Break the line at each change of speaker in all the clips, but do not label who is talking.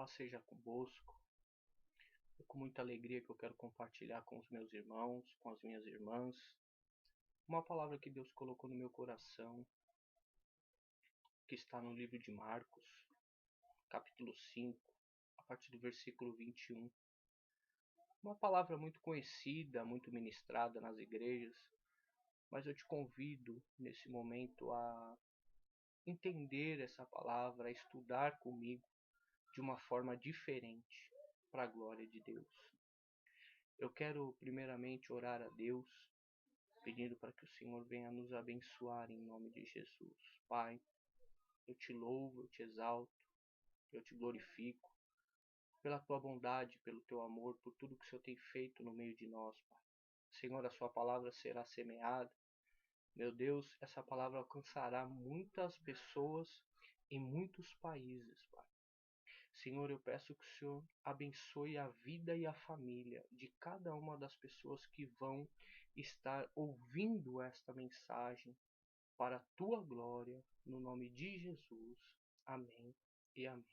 Paz seja convosco. É com muita alegria que eu quero compartilhar com os meus irmãos, com as minhas irmãs, uma palavra que Deus colocou no meu coração, que está no livro de Marcos, capítulo 5, a partir do versículo 21. Uma palavra muito conhecida, muito ministrada nas igrejas, mas eu te convido nesse momento a entender essa palavra, a estudar comigo de uma forma diferente, para a glória de Deus. Eu quero primeiramente orar a Deus, pedindo para que o Senhor venha nos abençoar em nome de Jesus. Pai, eu te louvo, eu te exalto, eu te glorifico pela tua bondade, pelo teu amor, por tudo que o Senhor tem feito no meio de nós, Pai. Senhor, a sua palavra será semeada. Meu Deus, essa palavra alcançará muitas pessoas em muitos países, Pai. Senhor, eu peço que o Senhor abençoe a vida e a família de cada uma das pessoas que vão estar ouvindo esta mensagem para a tua glória, no nome de Jesus. Amém e amém.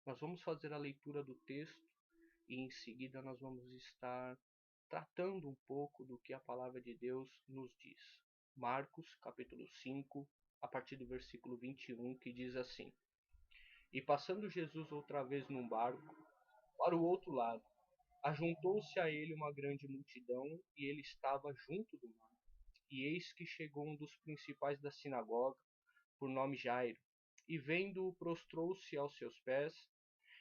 Nós vamos fazer a leitura do texto e em seguida nós vamos estar tratando um pouco do que a palavra de Deus nos diz. Marcos, capítulo 5, a partir do versículo 21, que diz assim: E passando Jesus outra vez num barco, para o outro lado, ajuntou-se a ele uma grande multidão, e ele estava junto do mar. E eis que chegou um dos principais da sinagoga, por nome Jairo, e vendo-o prostrou-se aos seus pés,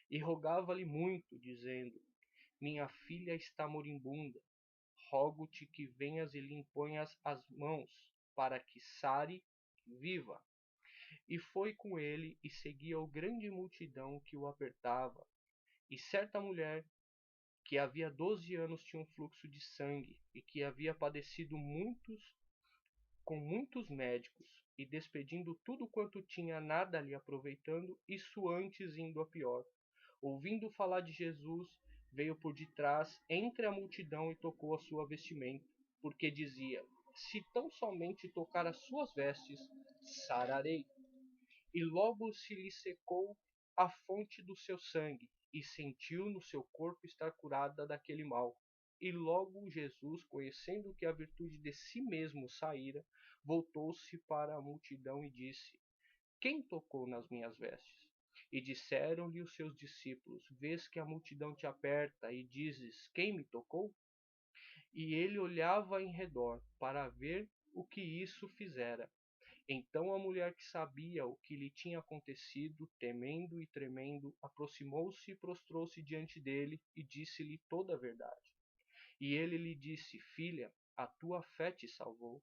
e rogava-lhe muito, dizendo: Minha filha está moribunda, rogo-te que venhas e lhe imponhas as mãos, para que sare viva. E foi com ele, e seguia-o grande multidão que o apertava. E certa mulher, que havia 12 anos tinha um fluxo de sangue, e que havia padecido com muitos médicos, e despedindo tudo quanto tinha, nada lhe aproveitando, isso antes indo a pior. Ouvindo falar de Jesus, veio por detrás, entre a multidão, e tocou a sua vestimenta, porque dizia: Se tão somente tocar as suas vestes, sararei. E logo se lhe secou a fonte do seu sangue, e sentiu no seu corpo estar curada daquele mal. E logo Jesus, conhecendo que a virtude de si mesmo saíra, voltou-se para a multidão e disse: Quem tocou nas minhas vestes? E disseram-lhe os seus discípulos: Vês que a multidão te aperta, e dizes: Quem me tocou? E ele olhava em redor para ver o que isso fizera. Então a mulher, que sabia o que lhe tinha acontecido, temendo e tremendo, aproximou-se e prostrou-se diante dele, e disse-lhe toda a verdade. E ele lhe disse: Filha, a tua fé te salvou.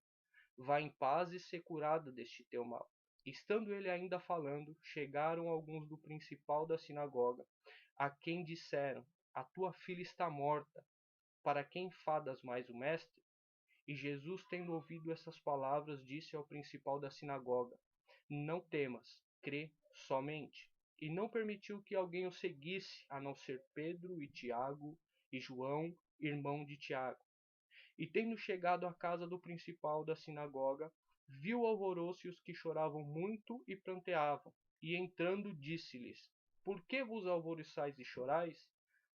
Vá em paz e ser curada deste teu mal. Estando ele ainda falando, chegaram alguns do principal da sinagoga, a quem disseram: A tua filha está morta. Para quem fadas mais o mestre? E Jesus, tendo ouvido essas palavras, disse ao principal da sinagoga: Não temas, crê somente. E não permitiu que alguém o seguisse, a não ser Pedro e Tiago e João, irmão de Tiago. E tendo chegado à casa do principal da sinagoga, viu o alvoroço e os que choravam muito e pranteavam. E entrando, disse-lhes: Por que vos alvoroçais e chorais?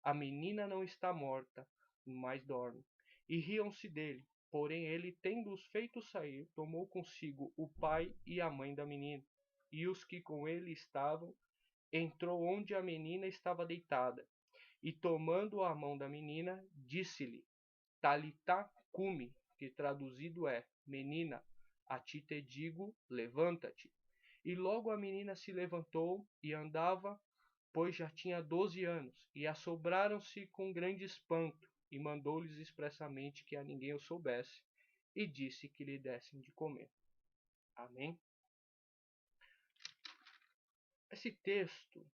A menina não está morta, mas dorme. E riam-se dele. Porém ele, tendo-os feito sair, tomou consigo o pai e a mãe da menina, e os que com ele estavam, entrou onde a menina estava deitada. E tomando a mão da menina, disse-lhe: Talitá cumi, que traduzido é: Menina, a ti te digo, levanta-te. E logo a menina se levantou e andava, pois já tinha 12 anos, e assombraram-se com grande espanto, e mandou-lhes expressamente que a ninguém o soubesse, e disse que lhe dessem de comer. Amém? Esse texto,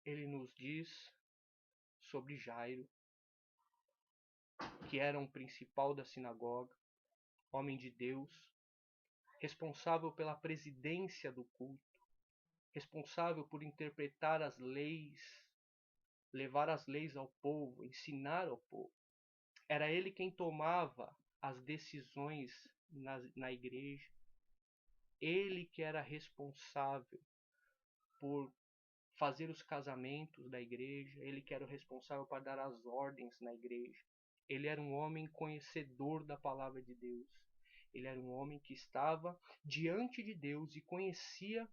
ele nos diz sobre Jairo, que era um principal da sinagoga, homem de Deus, responsável pela presidência do culto, responsável por interpretar as leis, levar as leis ao povo, ensinar ao povo. Era ele quem tomava as decisões na igreja. Ele que era responsável por fazer os casamentos da igreja, ele que era o responsável para dar as ordens na igreja. Ele era um homem conhecedor da palavra de Deus. Ele era um homem que estava diante de Deus e conhecia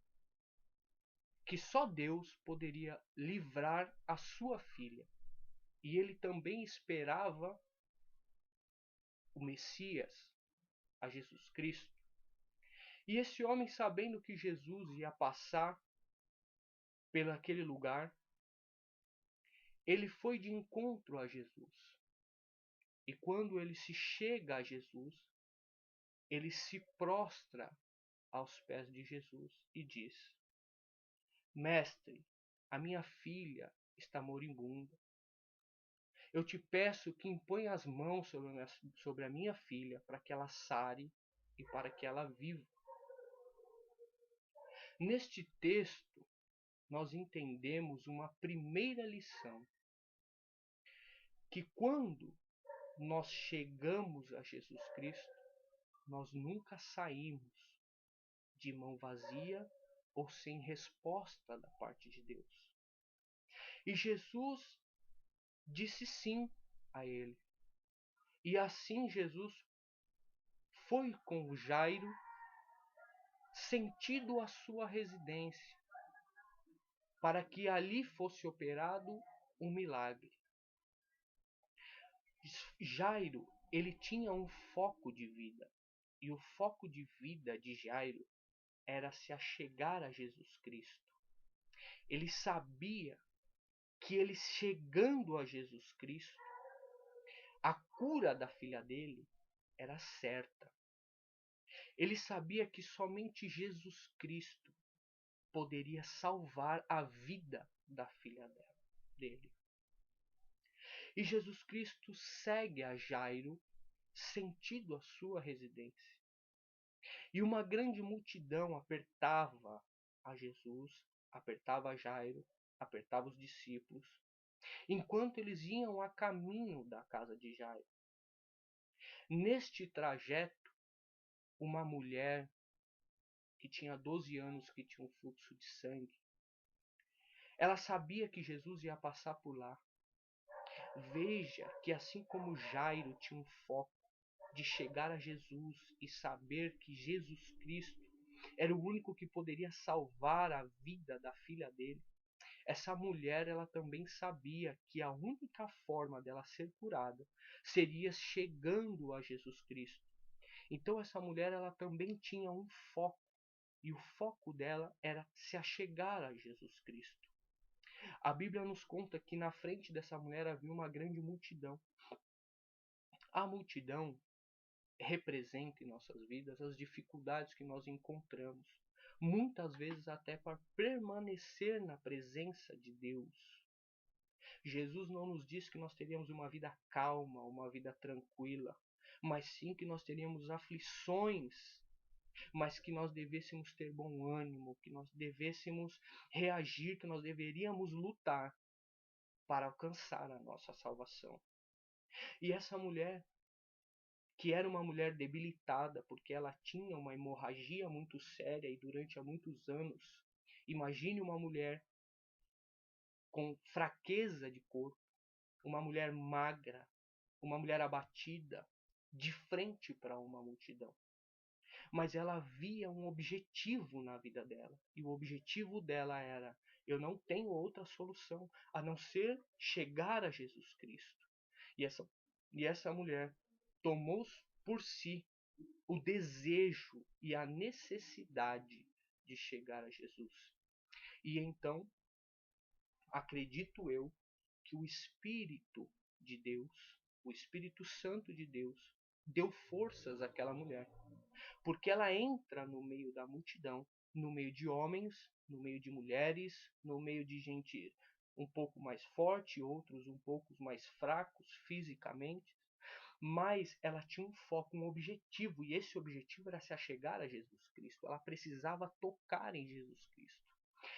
que só Deus poderia livrar a sua filha. E ele também esperava o Messias, a Jesus Cristo. E esse homem, sabendo que Jesus ia passar por aquele lugar, ele foi de encontro a Jesus. E quando ele se chega a Jesus, ele se prostra aos pés de Jesus e diz: Mestre, a minha filha está moribunda. Eu te peço que imponha as mãos sobre a minha filha para que ela sare e para que ela viva. Neste texto, nós entendemos uma primeira lição, que quando nós chegamos a Jesus Cristo, nós nunca saímos de mão vazia ou sem resposta da parte de Deus. E Jesus disse sim a ele. E assim Jesus foi com o Jairo, sentido a sua residência, para que ali fosse operado um milagre. Jairo, ele tinha um foco de vida. E o foco de vida de Jairo era se achegar a Jesus Cristo. Ele sabia que ele chegando a Jesus Cristo, a cura da filha dele era certa. Ele sabia que somente Jesus Cristo poderia salvar a vida da filha dele. E Jesus Cristo segue a Jairo, sentido a sua residência. E uma grande multidão apertava a Jesus, apertava a Jairo, apertava os discípulos, enquanto eles iam a caminho da casa de Jairo. Neste trajeto, uma mulher que tinha 12 anos, que tinha um fluxo de sangue, ela sabia que Jesus ia passar por lá. Veja que assim como Jairo tinha um foco de chegar a Jesus e saber que Jesus Cristo era o único que poderia salvar a vida da filha dele, essa mulher ela também sabia que a única forma dela ser curada seria chegando a Jesus Cristo. Então essa mulher ela também tinha um foco, e o foco dela era se achegar a Jesus Cristo. A Bíblia nos conta que na frente dessa mulher havia uma grande multidão. A multidão representa em nossas vidas as dificuldades que nós encontramos, muitas vezes até para permanecer na presença de Deus. Jesus não nos diz que nós teríamos uma vida calma, uma vida tranquila, mas sim que nós teríamos aflições, mas que nós devêssemos ter bom ânimo, que nós devêssemos reagir, que nós deveríamos lutar para alcançar a nossa salvação. E essa mulher, que era uma mulher debilitada, porque ela tinha uma hemorragia muito séria e durante há muitos anos. Imagine uma mulher com fraqueza de corpo, uma mulher magra, uma mulher abatida, de frente para uma multidão. Mas ela via um objetivo na vida dela, e o objetivo dela era: eu não tenho outra solução a não ser chegar a Jesus Cristo. E essa mulher tomou por si o desejo e a necessidade de chegar a Jesus. E então, acredito eu, que o Espírito de Deus, o Espírito Santo de Deus, deu forças àquela mulher. Porque ela entra no meio da multidão, no meio de homens, no meio de mulheres, no meio de gente um pouco mais forte, outros um pouco mais fracos fisicamente, mas ela tinha um foco, um objetivo, e esse objetivo era se achegar a Jesus Cristo. Ela precisava tocar em Jesus Cristo.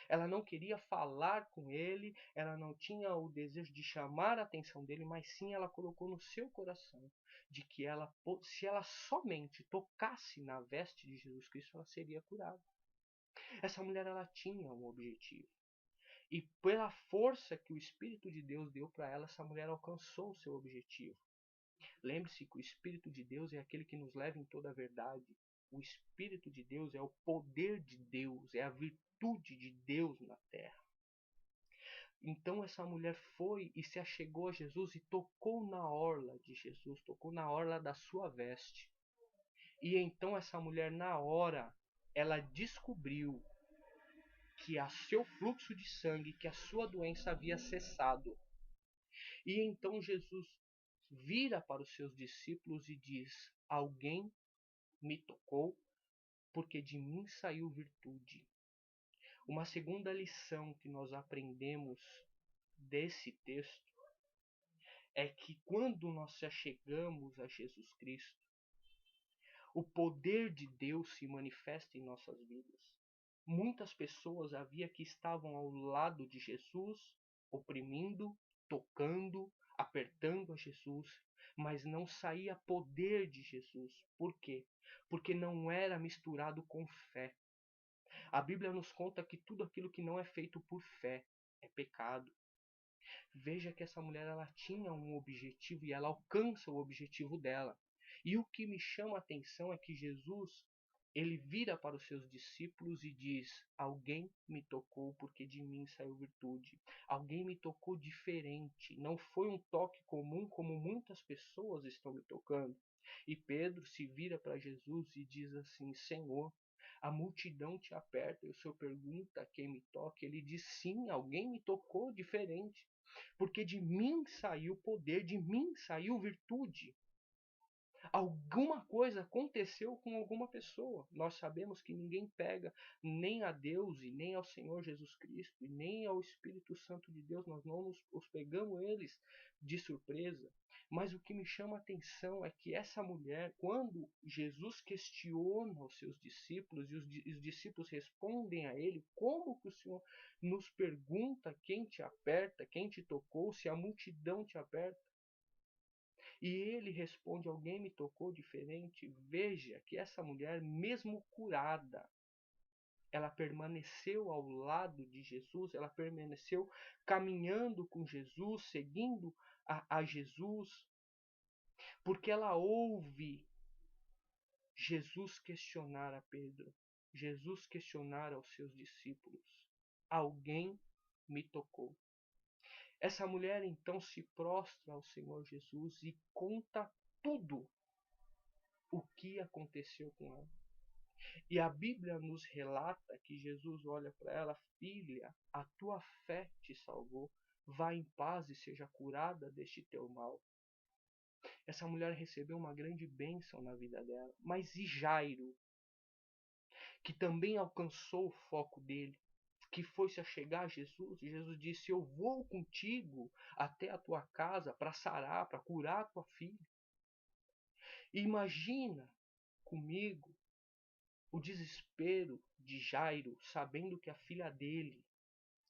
Ela não queria falar com ele, ela não tinha o desejo de chamar a atenção dele, mas sim ela colocou no seu coração de que ela, se ela somente tocasse na veste de Jesus Cristo, ela seria curada. Essa mulher ela tinha um objetivo. E pela força que o Espírito de Deus deu para ela, essa mulher alcançou o seu objetivo. Lembre-se que o Espírito de Deus é aquele que nos leva em toda a verdade. O Espírito de Deus é o poder de Deus, é a virtude de Deus na terra. Então essa mulher foi e se achegou a Jesus e tocou na orla de Jesus, tocou na orla da sua veste. E então essa mulher, na hora, ela descobriu que a seu fluxo de sangue, que a sua doença havia cessado. E então Jesus vira para os seus discípulos e diz: alguém me tocou, porque de mim saiu virtude. Uma segunda lição que nós aprendemos desse texto é que quando nós se achegamos a Jesus Cristo, o poder de Deus se manifesta em nossas vidas. Muitas pessoas havia que estavam ao lado de Jesus, oprimindo, tocando, apertando a Jesus, mas não saía poder de Jesus. Por quê? Porque não era misturado com fé. A Bíblia nos conta que tudo aquilo que não é feito por fé é pecado. Veja que essa mulher ela tinha um objetivo e ela alcança o objetivo dela. E o que me chama a atenção é que Jesus, ele vira para os seus discípulos e diz: alguém me tocou porque de mim saiu virtude. Alguém me tocou diferente. Não foi um toque comum como muitas pessoas estão me tocando. E Pedro se vira para Jesus e diz assim: Senhor, a multidão te aperta e o Senhor pergunta quem me toca. Ele diz: sim, alguém me tocou diferente. Porque de mim saiu poder, de mim saiu virtude. Alguma coisa aconteceu com alguma pessoa. Nós sabemos que ninguém pega nem a Deus e nem ao Senhor Jesus Cristo e nem ao Espírito Santo de Deus. Nós não os pegamos eles de surpresa. Mas o que me chama a atenção é que essa mulher, quando Jesus questiona os seus discípulos e os discípulos respondem a ele: como que o Senhor nos pergunta quem te aperta, quem te tocou, se a multidão te aperta? E ele responde: alguém me tocou diferente. Veja que essa mulher, mesmo curada, ela permaneceu ao lado de Jesus, ela permaneceu caminhando com Jesus, seguindo a Jesus, porque ela ouve Jesus questionar a Pedro, Jesus questionar aos seus discípulos: alguém me tocou. Essa mulher então se prostra ao Senhor Jesus e conta tudo o que aconteceu com ela. E a Bíblia nos relata que Jesus olha para ela: filha, a tua fé te salvou, vá em paz e seja curada deste teu mal. Essa mulher recebeu uma grande bênção na vida dela. Mas e Jairo, que também alcançou o foco dele, que foi se achegar a Jesus? E Jesus disse: eu vou contigo até a tua casa para sarar, para curar a tua filha. E imagina comigo o desespero de Jairo, sabendo que a filha dele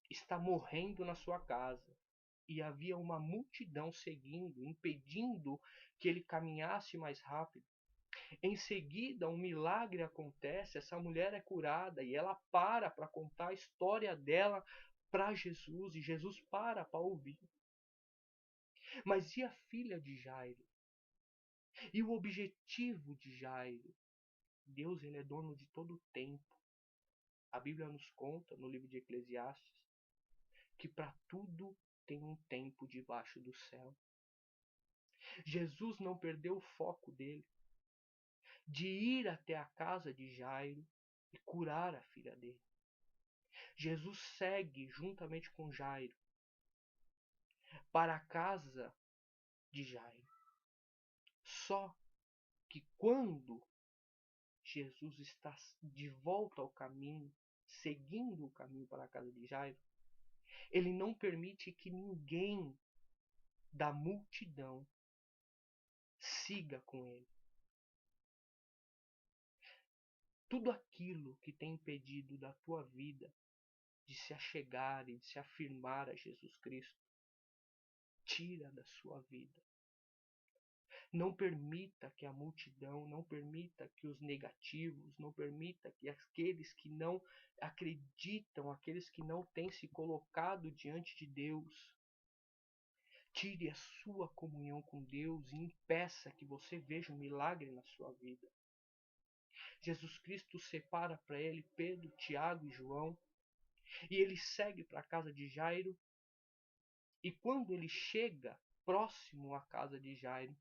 está morrendo na sua casa. E havia uma multidão seguindo, impedindo que ele caminhasse mais rápido. Em seguida, um milagre acontece, essa mulher é curada e ela para contar a história dela para Jesus, e Jesus para ouvir. Mas e a filha de Jairo? E o objetivo de Jairo? Deus, ele é dono de todo o tempo. A Bíblia nos conta, no livro de Eclesiastes, que para tudo tem um tempo debaixo do céu. Jesus não perdeu o foco dele, de ir até a casa de Jairo e curar a filha dele. Jesus segue juntamente com Jairo para a casa de Jairo. Só que quando Jesus está de volta ao caminho, seguindo o caminho para a casa de Jairo, ele não permite que ninguém da multidão siga com ele. Tudo aquilo que tem impedido da tua vida de se achegar e de se afirmar a Jesus Cristo, tira da sua vida. Não permita que a multidão, não permita que os negativos, não permita que aqueles que não acreditam, aqueles que não têm se colocado diante de Deus, tire a sua comunhão com Deus e impeça que você veja um milagre na sua vida. Jesus Cristo separa para ele Pedro, Tiago e João, e ele segue para a casa de Jairo. E quando ele chega próximo à casa de Jairo,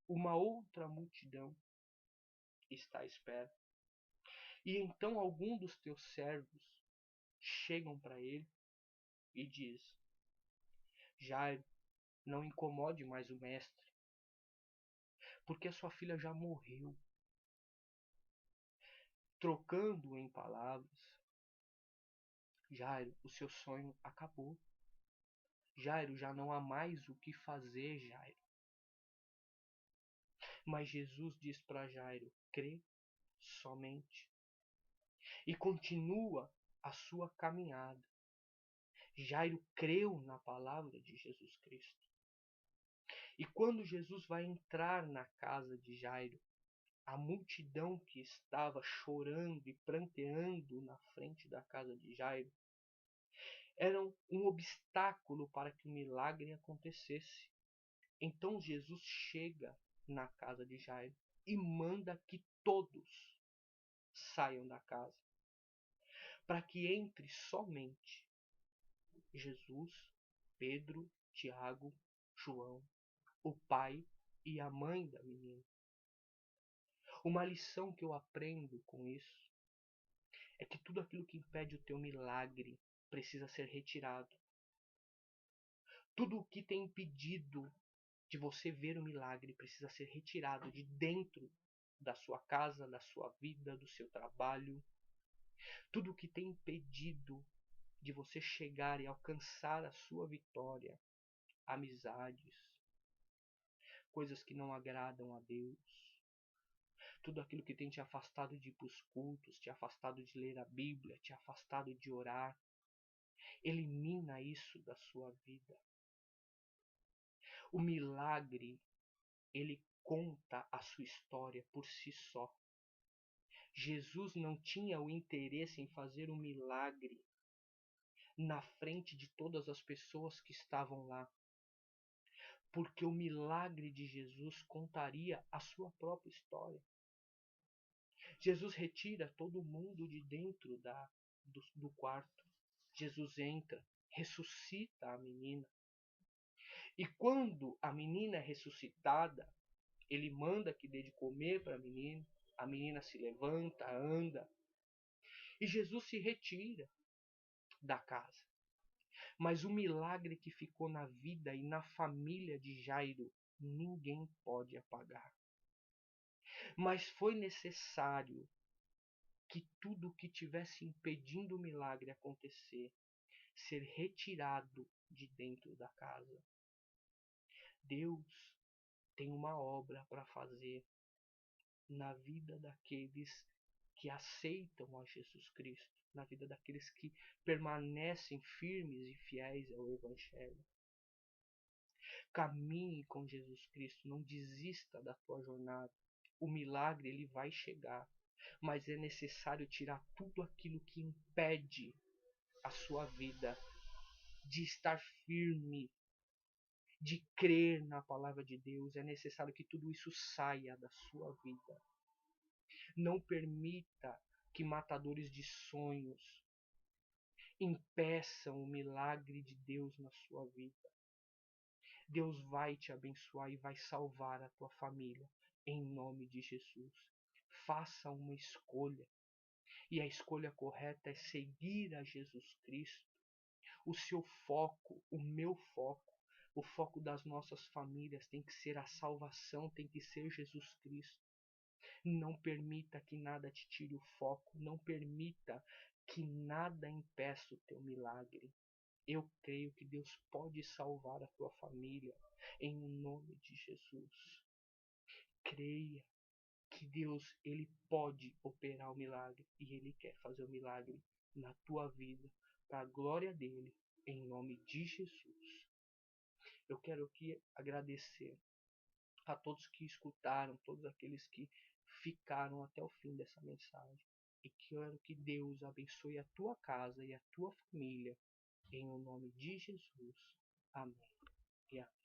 uma outra multidão está à espera. E então algum dos teus servos chegam para ele e diz: Jairo, não incomode mais o mestre, porque a sua filha já morreu. Trocando em palavras, Jairo, o seu sonho acabou. Jairo, já não há mais o que fazer, Jairo. Mas Jesus diz para Jairo: crê somente. E continua a sua caminhada. Jairo creu na palavra de Jesus Cristo. E quando Jesus vai entrar na casa de Jairo, a multidão que estava chorando e pranteando na frente da casa de Jairo eram um obstáculo para que o milagre acontecesse. Então Jesus chega na casa de Jairo e manda que todos saiam da casa, para que entre somente Jesus, Pedro, Tiago, João, o pai e a mãe da menina. Uma lição que eu aprendo com isso é que tudo aquilo que impede o teu milagre precisa ser retirado. Tudo o que tem impedido de você ver o milagre precisa ser retirado de dentro da sua casa, da sua vida, do seu trabalho. Tudo o que tem impedido de você chegar e alcançar a sua vitória, amizades, coisas que não agradam a Deus, tudo aquilo que tem te afastado de ir para os cultos, te afastado de ler a Bíblia, te afastado de orar, elimina isso da sua vida. O milagre, ele conta a sua história por si só. Jesus não tinha o interesse em fazer um milagre na frente de todas as pessoas que estavam lá, porque o milagre de Jesus contaria a sua própria história. Jesus retira todo mundo de dentro do quarto. Jesus entra, ressuscita a menina. E quando a menina é ressuscitada, ele manda que dê de comer para a menina se levanta, anda, e Jesus se retira da casa. Mas o milagre que ficou na vida e na família de Jairo, ninguém pode apagar. Mas foi necessário que tudo o que tivesse impedindo o milagre acontecer, ser retirado de dentro da casa. Deus tem uma obra para fazer na vida daqueles que aceitam a Jesus Cristo, na vida daqueles que permanecem firmes e fiéis ao Evangelho. Caminhe com Jesus Cristo, não desista da tua jornada. O milagre ele vai chegar, mas é necessário tirar tudo aquilo que impede a sua vida de estar firme, de crer na palavra de Deus. É necessário que tudo isso saia da sua vida. Não permita que matadores de sonhos impeçam o milagre de Deus na sua vida. Deus vai te abençoar e vai salvar a tua família, em nome de Jesus. Faça uma escolha, e a escolha correta é seguir a Jesus Cristo. O seu foco, o meu foco, o foco das nossas famílias tem que ser a salvação, tem que ser Jesus Cristo. Não permita que nada te tire o foco, não permita que nada impeça o teu milagre. Eu creio que Deus pode salvar a tua família em nome de Jesus. Creia que Deus ele pode operar o milagre e ele quer fazer o milagre na tua vida para a glória dele em nome de Jesus. Eu quero aqui agradecer a todos que escutaram, todos aqueles que ficaram até o fim dessa mensagem. E quero que Deus abençoe a tua casa e a tua família, em o nome de Jesus. Amém. E amém.